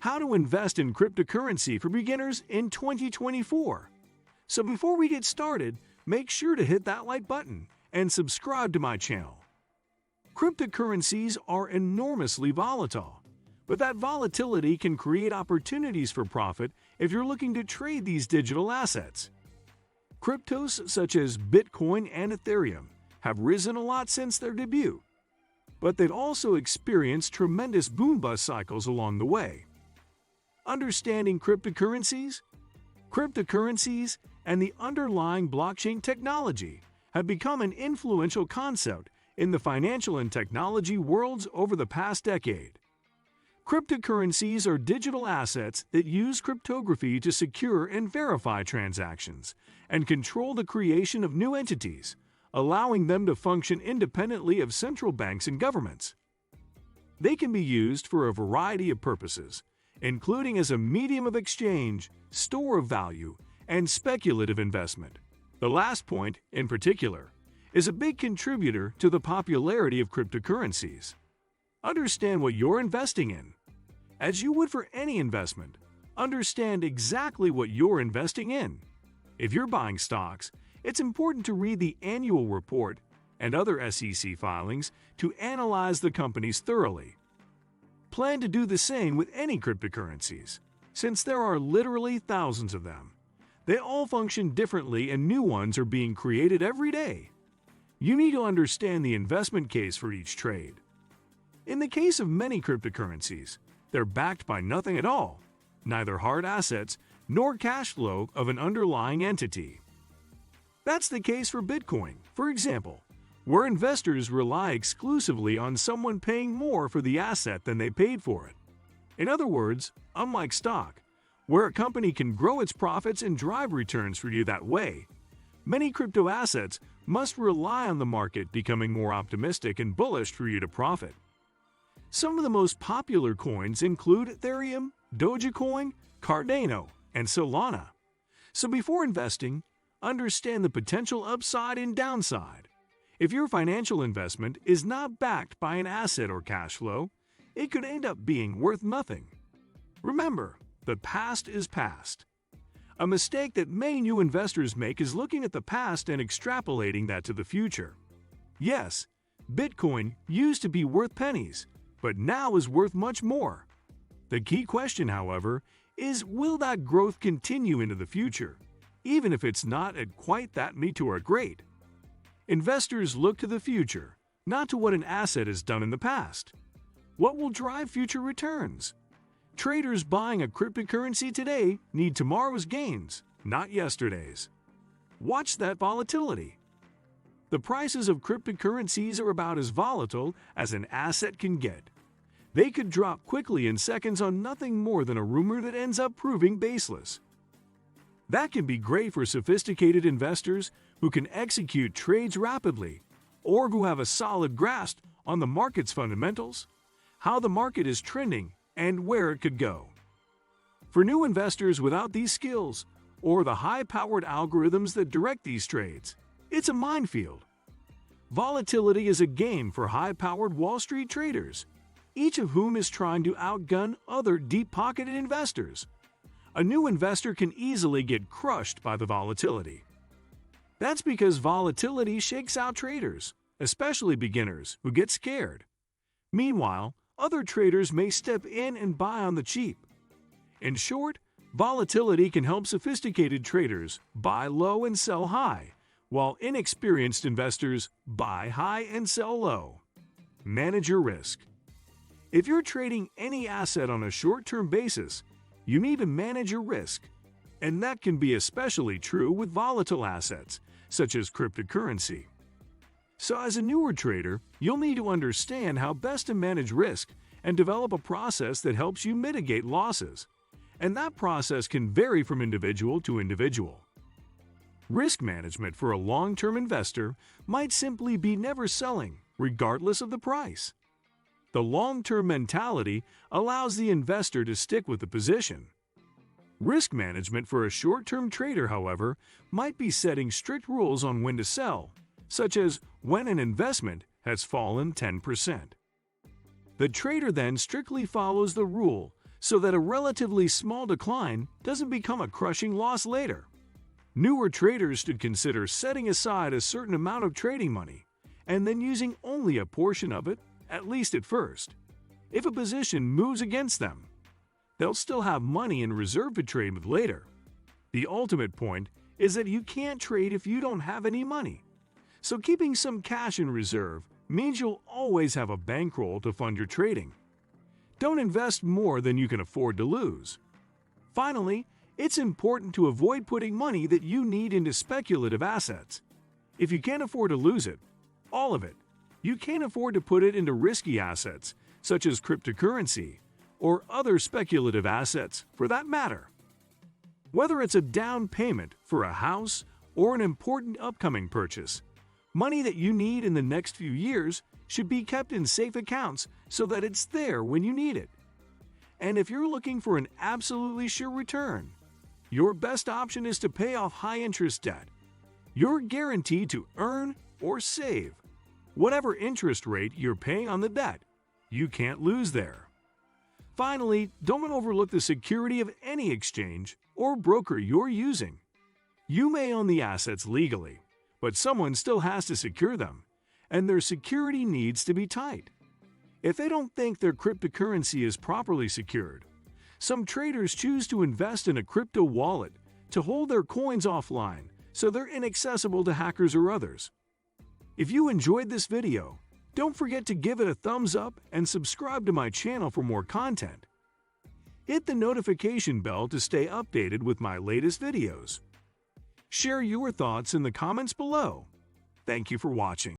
how to invest in cryptocurrency for beginners in 2024. So before we get started, make sure to hit that like button and subscribe to my channel. Cryptocurrencies are enormously volatile, but that volatility can create opportunities for profit if you're looking to trade these digital assets. Cryptos such as Bitcoin and Ethereum have risen a lot since their debut, but they've also experienced tremendous boom-bust cycles along the way. Understanding cryptocurrencies and the underlying blockchain technology have become an influential concept in the financial and technology worlds over the past decade. Cryptocurrencies are digital assets that use cryptography to secure and verify transactions and control the creation of new entities, allowing them to function independently of central banks and governments. They can be used for a variety of purposes, including as a medium of exchange, store of value, and speculative investment. The last point, in particular, is a big contributor to the popularity of cryptocurrencies. Understand what you're investing in. As you would for any investment, understand exactly what you're investing in. If you're buying stocks, it's important to read the annual report and other SEC filings to analyze the companies thoroughly. Plan to do the same with any cryptocurrencies, since there are literally thousands of them. They all function differently and new ones are being created every day. You need to understand the investment case for each trade. In the case of many cryptocurrencies, they're backed by nothing at all, neither hard assets nor cash flow of an underlying entity. That's the case for Bitcoin, for example, where investors rely exclusively on someone paying more for the asset than they paid for it. In other words, unlike stock, where a company can grow its profits and drive returns for you that way, many crypto assets must rely on the market becoming more optimistic and bullish for you to profit. Some of the most popular coins include Ethereum, Dogecoin, Cardano, and Solana. So before investing, understand the potential upside and downside. If your financial investment is not backed by an asset or cash flow, it could end up being worth nothing. Remember, the past is past. A mistake that many new investors make is looking at the past and extrapolating that to the future. Yes, Bitcoin used to be worth pennies, but now is worth much more. The key question, however, is will that growth continue into the future, even if it's not at quite that meteoric rate? Investors look to the future, not to what an asset has done in the past. What will drive future returns? Traders buying a cryptocurrency today need tomorrow's gains, not yesterday's. Watch that volatility. The prices of cryptocurrencies are about as volatile as an asset can get. They could drop quickly in seconds on nothing more than a rumor that ends up proving baseless. That can be great for sophisticated investors who can execute trades rapidly or who have a solid grasp on the market's fundamentals, how the market is trending, and where it could go. For new investors without these skills or the high-powered algorithms that direct these trades, it's a minefield. Volatility is a game for high-powered Wall Street traders, each of whom is trying to outgun other deep-pocketed investors. A new investor can easily get crushed by the volatility. That's because volatility shakes out traders, especially beginners who get scared. Meanwhile, other traders may step in and buy on the cheap. In short, volatility can help sophisticated traders buy low and sell high, while inexperienced investors buy high and sell low. Manage your risk. If you're trading any asset on a short-term basis, you need to manage your risk, and that can be especially true with volatile assets, such as cryptocurrency. So as a newer trader, you'll need to understand how best to manage risk and develop a process that helps you mitigate losses. And that process can vary from individual to individual. Risk management for a long-term investor might simply be never selling, regardless of the price. The long-term mentality allows the investor to stick with the position. Risk management for a short-term trader, however, might be setting strict rules on when to sell, such as when an investment has fallen 10%. The trader then strictly follows the rule so that a relatively small decline doesn't become a crushing loss later. Newer traders should consider setting aside a certain amount of trading money and then using only a portion of it, at least at first. If a position moves against them, they'll still have money in reserve to trade with later. The ultimate point is that you can't trade if you don't have any money. So keeping some cash in reserve means you'll always have a bankroll to fund your trading. Don't invest more than you can afford to lose. Finally, it's important to avoid putting money that you need into speculative assets. If you can't afford to lose it, all of it, you can't afford to put it into risky assets, such as cryptocurrency, or other speculative assets for that matter. Whether it's a down payment for a house or an important upcoming purchase, money that you need in the next few years should be kept in safe accounts so that it's there when you need it. And if you're looking for an absolutely sure return, your best option is to pay off high-interest debt. You're guaranteed to earn or save whatever interest rate you're paying on the debt. You can't lose there. Finally, don't overlook the security of any exchange or broker you're using. You may own the assets legally, but someone still has to secure them, and their security needs to be tight. If they don't think their cryptocurrency is properly secured, some traders choose to invest in a crypto wallet to hold their coins offline so they're inaccessible to hackers or others. If you enjoyed this video, don't forget to give it a thumbs up and subscribe to my channel for more content. Hit the notification bell to stay updated with my latest videos. Share your thoughts in the comments below. Thank you for watching.